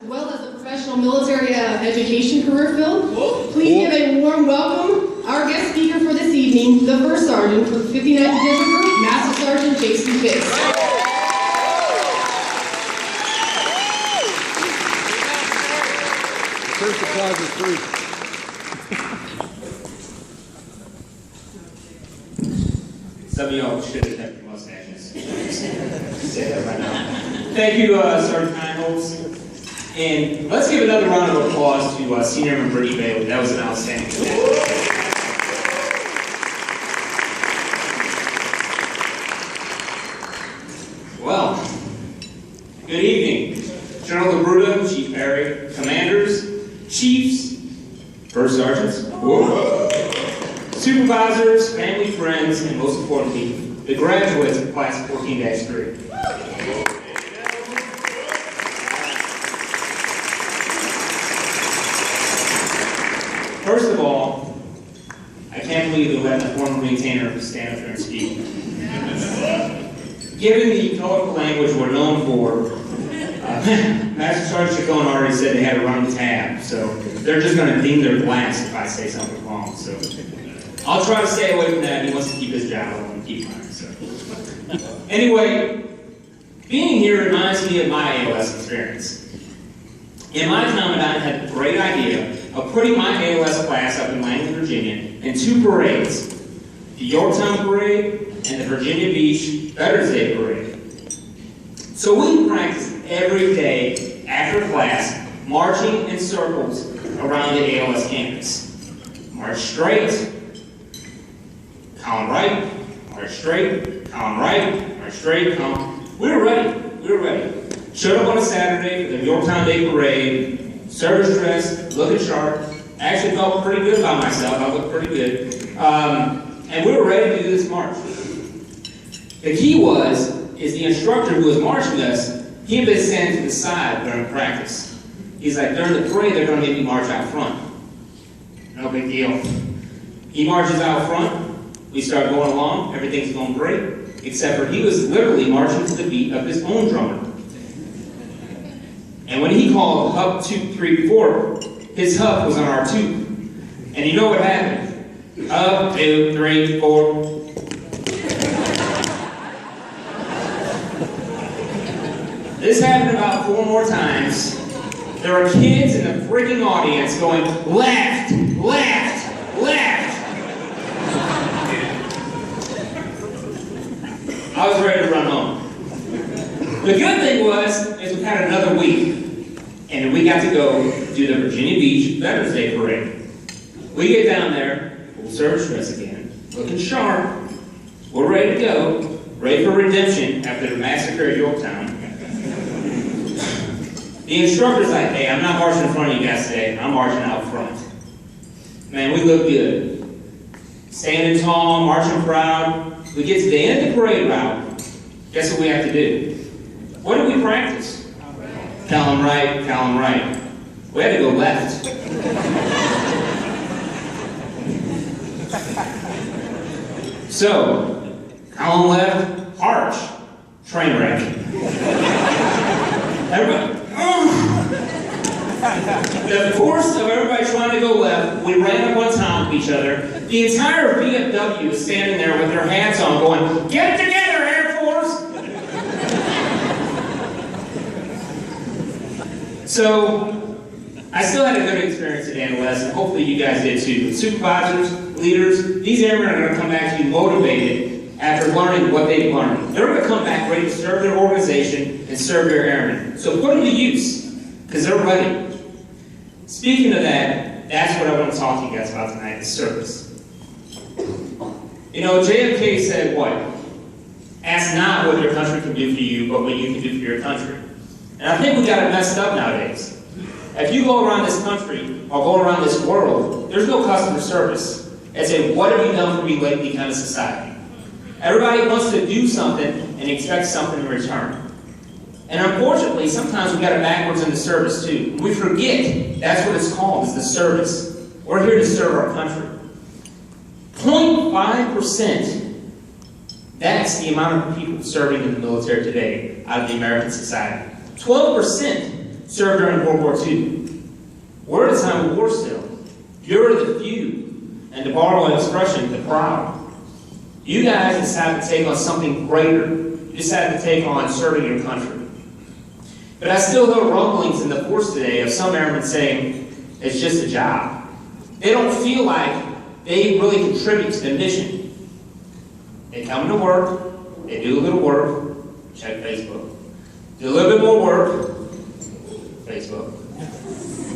As well as a professional military education career field. Please give a warm welcome our guest speaker for this evening, the First Sergeant for the 59th Division Group, Master Sergeant Jason Pitts. First applause is free. Some of y'all should have kept your mustaches. Say that right now. Thank you, Sergeant Heinholz. And let's give another round of applause to Senior Airman Brittany Bailey. That was an outstanding performance. Well, good evening. General LaBruta, Chief Perry, Commanders, Chiefs, First Sergeants, Supervisors, family, friends, and most importantly, the graduates of Class 14-3. First of all, I can't believe they let the former maintainer stand up there and speak. Given the colorful language we're known for, Master Sergeant Chacon already said they had to run the tab, so they're just going to ding their glass if I say something wrong. So I'll try to stay away from that. He wants to keep his job. I want to keep mine. So anyway, being here reminds me of my ALS experience. In my commandant had the great idea of putting my ALS class up in Langley, Virginia, in two parades: the Yorktown Parade and the Virginia Beach Veterans Day Parade. So we practiced every day after class, marching in circles around the ALS campus. March straight, column right, march straight, column right, march straight, column. We were ready. Showed up on a Saturday for the Yorktown Day Parade, service dress, looking sharp. Actually felt pretty good about myself. I looked pretty good. And we were ready to do this march. The key is the instructor who was marching us, he had been standing to the side during practice. He's like, during the parade, they're going to make me march out front. No big deal. He marches out front. We start going along. Everything's going great. Except for he was literally marching to the beat of his own drummer. And when he called up 2, 3, 4, his hub was on R2. And you know what happened? Up, 2, 3, 4. This happened about 4 more times. There were kids in the freaking audience going, left, left, left. I was ready to run home. The good thing is we had another week, and we got to go do the Virginia Beach Veterans Day Parade. We get down there, full service dress again, looking sharp. We're ready to go, ready for redemption after the massacre at Yorktown. The instructor's like, hey, I'm not marching in front of you guys today, I'm marching out front. Man, we look good. Standing tall, marching proud. We get to the end of the parade route. Guess what we have to do? What do we practice? Column right, column right. We had to go left. So, column left, arch, train wreck. Everybody, the force of everybody trying to go left, we ran up on top of each other. The entire VFW is standing there with their hats on going, get it together, Air Force! So, I still had a good experience at ALS, and hopefully you guys did too. Supervisors, leaders, these airmen are going to come back to you motivated after learning what they've learned. They're going to come back ready to serve their organization and serve their airmen. So put them to use, because they're ready. Speaking of that, that's what I want to talk to you guys about tonight, is service. You know, JFK said what? Ask not what your country can do for you, but what you can do for your country. And I think we got it messed up nowadays. If you go around this country, or go around this world, there's no customer service. It's a what have you done for me lately kind of society. Everybody wants to do something and expects something in return. And unfortunately, sometimes we got it backwards in the service too. We forget that's what it's called, is the service. We're here to serve our country. 0.5%, that's the amount of people serving in the military today out of the American society. 12% served during World War II. We're at a time of war still. You're the few, and to borrow an expression, the proud. You guys decided to take on something greater. You decided to take on serving your country. But I still hear rumblings in the force today of some airmen saying, it's just a job. They don't feel like they really contribute to the mission. They come to work, they do a little work, check Facebook. Do a little bit more work, Facebook.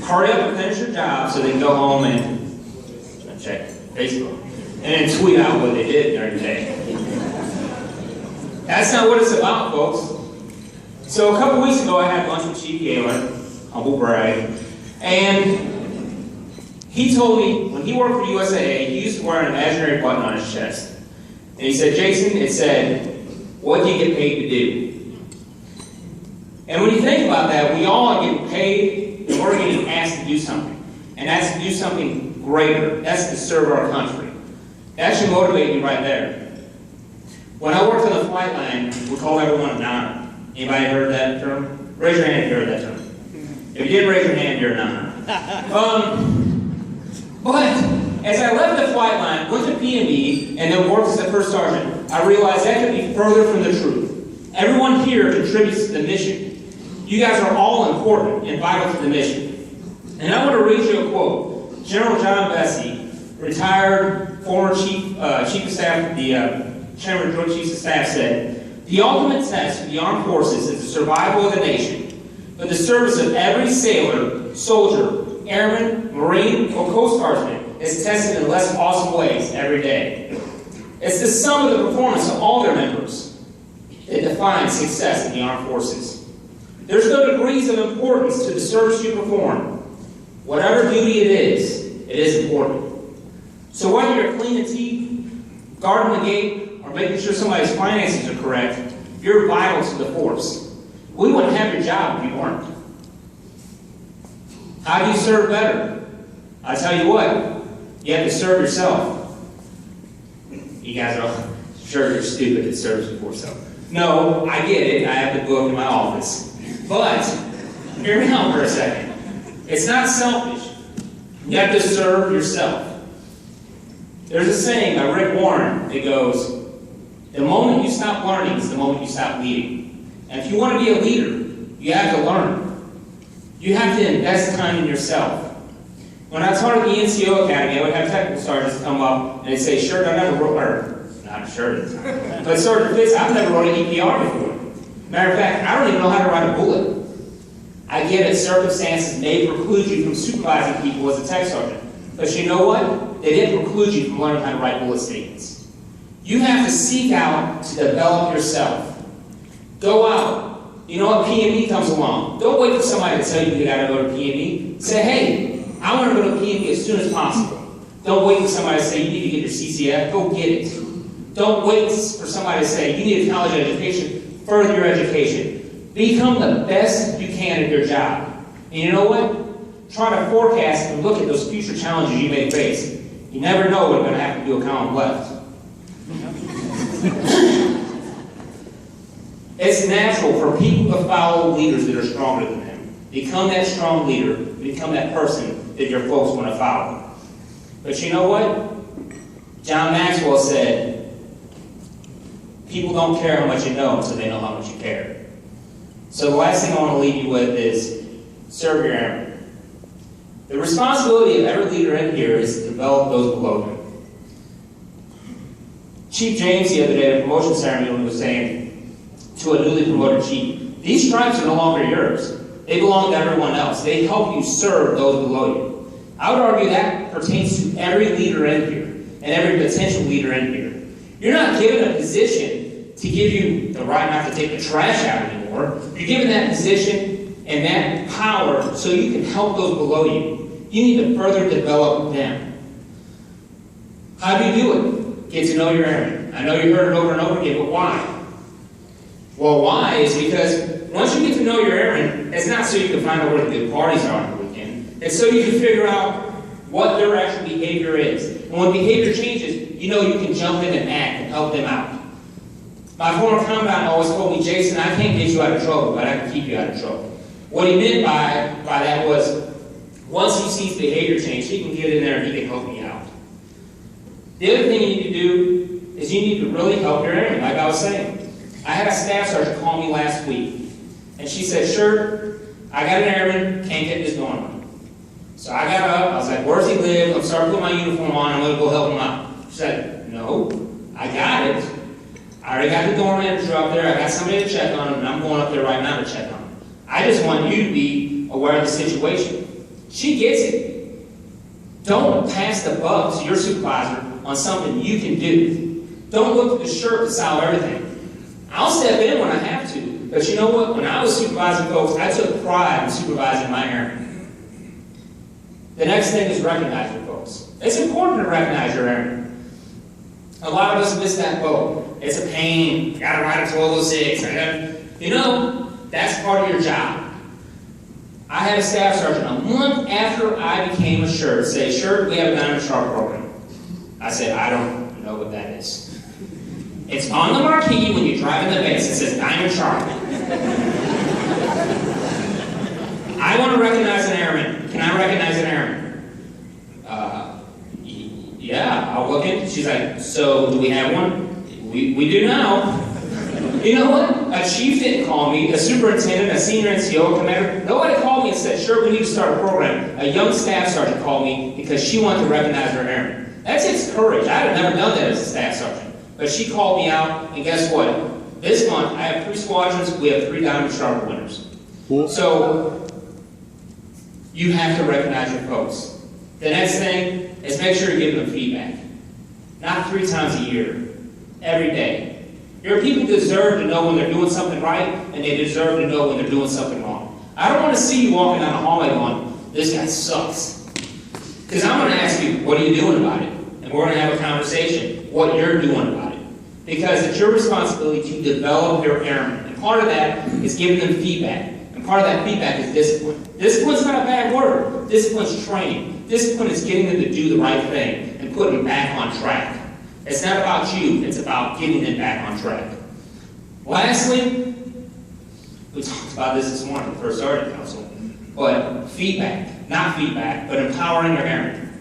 Hurry up and finish your job so they can go home and check Facebook. And then tweet out what they did during the day. That's not what it's about, folks. So a couple weeks ago, I had lunch with Chief Galen, humble brag, and he told me when he worked for USAA, he used to wear an imaginary button on his chest. And he said, Jason, it said, what do you get paid to do? And when you think about that, we all are getting paid, and we're getting asked to do something. And that's to do something greater. That's to serve our country. That should motivate you right there. When I worked on the flight line, we called everyone a nonner. Anybody heard that term? Raise your hand if you heard that term. If you didn't raise your hand, you're a nonner. But as I left the flight line, went to PME, and then worked as a first sergeant, I realized that could be further from the truth. Everyone here contributes to the mission. You guys are all important and vital to the mission. And I want to read you a quote. General John Bessie, retired former chief of staff, the chairman of Joint Chiefs of Staff, said, "The ultimate test for the armed forces is the survival of the nation, but the service of every sailor, soldier, airman, marine, or Coast Guardsman is tested in less awesome ways every day. It's the sum of the performance of all their members that defines success in the armed forces. There's no degrees of importance to the service you perform. Whatever duty it is important. So whether you're cleaning teeth, guarding the gate, or making sure somebody's finances are correct, you're vital to the force. We wouldn't have your job if you weren't. How do you serve better? I tell you what, you have to serve yourself. You guys are sure you're stupid that serves before self. No, I get it. I have the book in my office. But hear me out for a second. It's not selfish. You have to serve yourself. There's a saying by Rick Warren that goes, the moment you stop learning is the moment you stop leading. And if you want to be a leader, you have to learn. You have to invest time in yourself. When I taught at the NCO Academy, I would have technical sergeants come up and they'd say, Sergeant, I never wrote, or not Sergeant, but Sergeant Fitz, I've never wrote an EPR before. Matter of fact, I don't even know how to write a bullet. I get it, circumstances may preclude you from supervising people as a tech sergeant. But you know what? They didn't preclude you from learning how to write bullet statements. You have to seek out to develop yourself. Go out. You know what? PME comes along. Don't wait for somebody to tell you gotta go to PME. Say, hey, I want to go to PME as soon as possible. Don't wait for somebody to say you need to get your CCF. Go get it. Don't wait for somebody to say you need a college education. Further your education. Become the best you can at your job. And you know what? Try to forecast and look at those future challenges you may face. You never know what you're going to have to do a column left. It's natural for people to follow leaders that are stronger than them. Become that strong leader. Become that person that your folks want to follow. But you know what? John Maxwell said, people don't care how much you know until they know how much you care. So the last thing I want to leave you with is serve your airmen. The responsibility of every leader in here is to develop those below them. Chief James the other day at a promotion ceremony was saying to a newly promoted chief, these stripes are no longer yours. They belong to everyone else. They help you serve those below you. I would argue that pertains to every leader in here and every potential leader in here. You're not given a position to give you the right not to take the trash out anymore. You're given that position and that power so you can help those below you. You need to further develop them. How do you do it? Get to know your airmen. I know you heard it over and over again, but why? Well, why is because once you get to know your airmen, it's not so you can find out where the good parties are on the weekend. It's so you can figure out what their actual behavior is. And when behavior changes, you know you can jump in and act and help them out. My former commandant always told me, Jason, I can't get you out of trouble, but I can keep you out of trouble. What he meant by that was, once he sees behavior change, he can get in there and he can help me out. The other thing you need to do is you need to really help your airmen, like I was saying. I had a staff sergeant call me last week, and she said, "Sure, I got an airman, can't get this dorm." So I got up, I was like, "Where's he live?" I'm starting to put my uniform on, I'm gonna go help him out. She said, "No, I got it. I already got the dorm manager up there, I got somebody to check on him, and I'm going up there right now to check on him. I just want you to be aware of the situation." She gets it. Don't pass the buck to your supervisor on something you can do. Don't look at the shirt to solve everything. I'll step in when I have to, but you know what? When I was supervising folks, I took pride in supervising my airmen. The next thing is recognize your folks. It's important to recognize your airmen. A lot of us miss that boat. It's a pain. I gotta ride a 1206. You know, that's part of your job. I had a staff sergeant a month after I became a SHIRT say, "Sure, we have a Diamond Shark program." I said, "I don't know what that is." It's on the marquee when you drive in the base. It says Diamond Shark. I want to recognize an airman. Can I recognize an airman? Yeah, I'll look in. She's like, "So, do we have one?" We do now. You know what? A chief didn't call me, a superintendent, a senior NCO, a commander. Nobody called me and said, "Sure, we need to start a program." A young staff sergeant called me because she wanted to recognize her airman. That takes courage. I had never done that as a staff sergeant. But she called me out, and guess what? This month, I have 3 squadrons, we have 3 Diamond Shark winners. So, you have to recognize your folks. The next thing is make sure you're giving them feedback. Not 3 times a year, every day. Your people deserve to know when they're doing something right, and they deserve to know when they're doing something wrong. I don't want to see you walking down the hallway going, "This guy sucks." Because I'm going to ask you, what are you doing about it? And we're going to have a conversation, what you're doing about it. Because it's your responsibility to develop your airmen. And part of that is giving them feedback. And part of that feedback is discipline. Discipline's not a bad word. Discipline's training. Discipline is getting them to do the right thing and putting them back on track. It's not about you, it's about getting them back on track. Lastly, we talked about this morning, the First Sergeant Council, but feedback, not feedback, but empowering your airmen.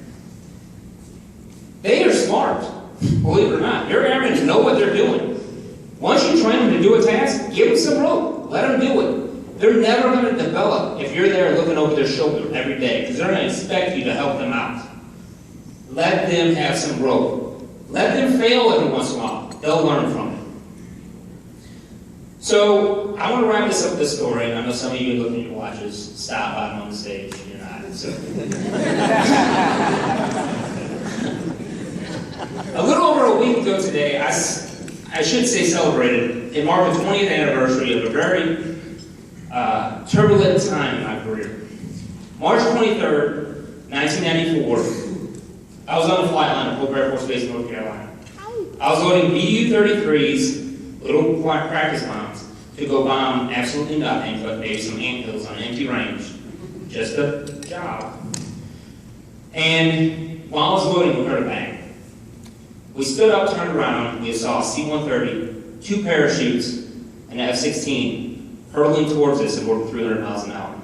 They are smart, believe it or not. Your airmen know what they're doing. Once you train them to do a task, give them some rope, let them do it. They're never going to develop if you're there looking over their shoulder every day, because they're going to expect you to help them out. Let them have some rope. Let them fail every once in a while. They'll learn from it. So, I want to wrap this up with this story, and I know some of you are looking at your watches. Stop, I'm on the stage, and you're not. So. A little over a week ago today, I should say celebrated, it marked the 20th anniversary of a very turbulent time in my career. March 23rd, 1994, I was on the flight line at Pope Air Force Base in North Carolina. I was loading BU-33s, little practice bombs, to go bomb absolutely nothing but maybe some anthills on empty range. Just a job. And while I was loading, we heard a bang. We stood up, turned around, we saw a C-130, 2 parachutes, and an F-16 hurtling towards us at over 300 miles an hour.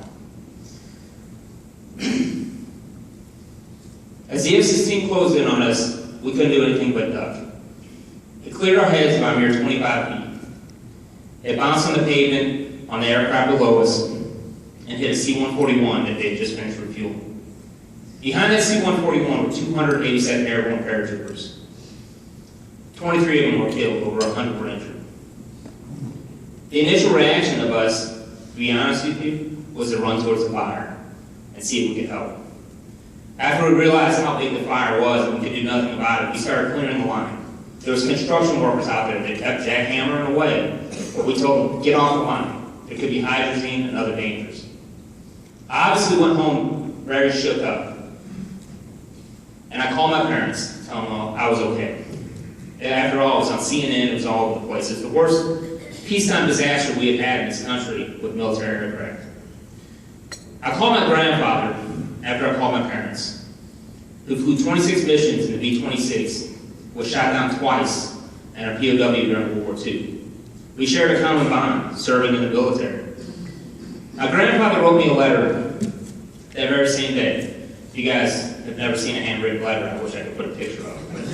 As the F-16 closed in on us, we couldn't do anything but duck. It cleared our heads by a mere 25 feet. It bounced on the pavement on the aircraft below us and hit a C-141 that they had just finished refueling. Behind that C-141 were 287 airborne paratroopers. 23 of them were killed, over 100 were injured. The initial reaction of us, to be honest with you, was to run towards the fire and see if we could help. After we realized how big the fire was and we could do nothing about it, we started clearing the line. There were some construction workers out there that kept jackhammering away, but we told them, get off the line. There could be hydrazine and other dangers. I obviously went home very shook up. And I called my parents to tell them I was okay. After all, it was on CNN, it was all over the place. It's the worst peacetime disaster we have had in this country with military aircraft. I called my grandfather after I called my parents, who flew 26 missions in the B-26, was shot down twice, and a POW during World War II. We shared a common bond, serving in the military. I My grandfather wrote me a letter that very same day. If you guys have never seen a handwritten letter, I wish I could put a picture of it.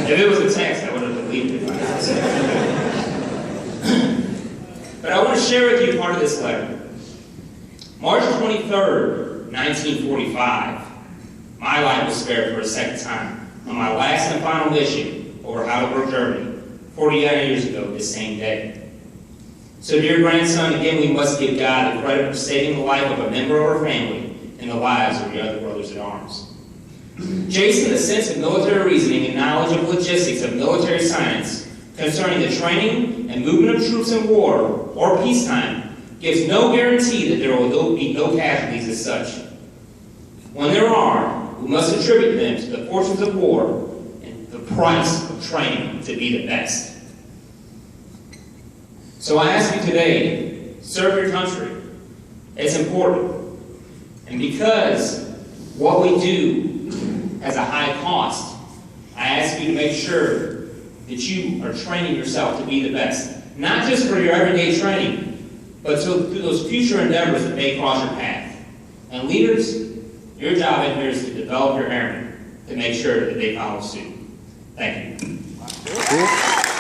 If it was a text, I would have deleted it. But I want to share with you part of this letter. March 23rd, 1945, my life was spared for a second time on my last and final mission over Heidelberg, Germany, 49 years ago this same day. So, dear grandson, again, we must give God the credit for saving the life of a member of our family and the lives of your other brothers in arms. Jason, the sense of military reasoning and knowledge of logistics of military science concerning the training and movement of troops in war or peacetime gives no guarantee that there will be no casualties as such. When there are, we must attribute them to the fortunes of war and the price of training to be the best. So I ask you today, serve your country. It's important. And because what we do has a high cost, I ask you to make sure that you are training yourself to be the best. Not just for your everyday training, but through those future endeavors that may cross your path. And leaders, your job in here is to develop your airmen to make sure that they follow suit. Thank you.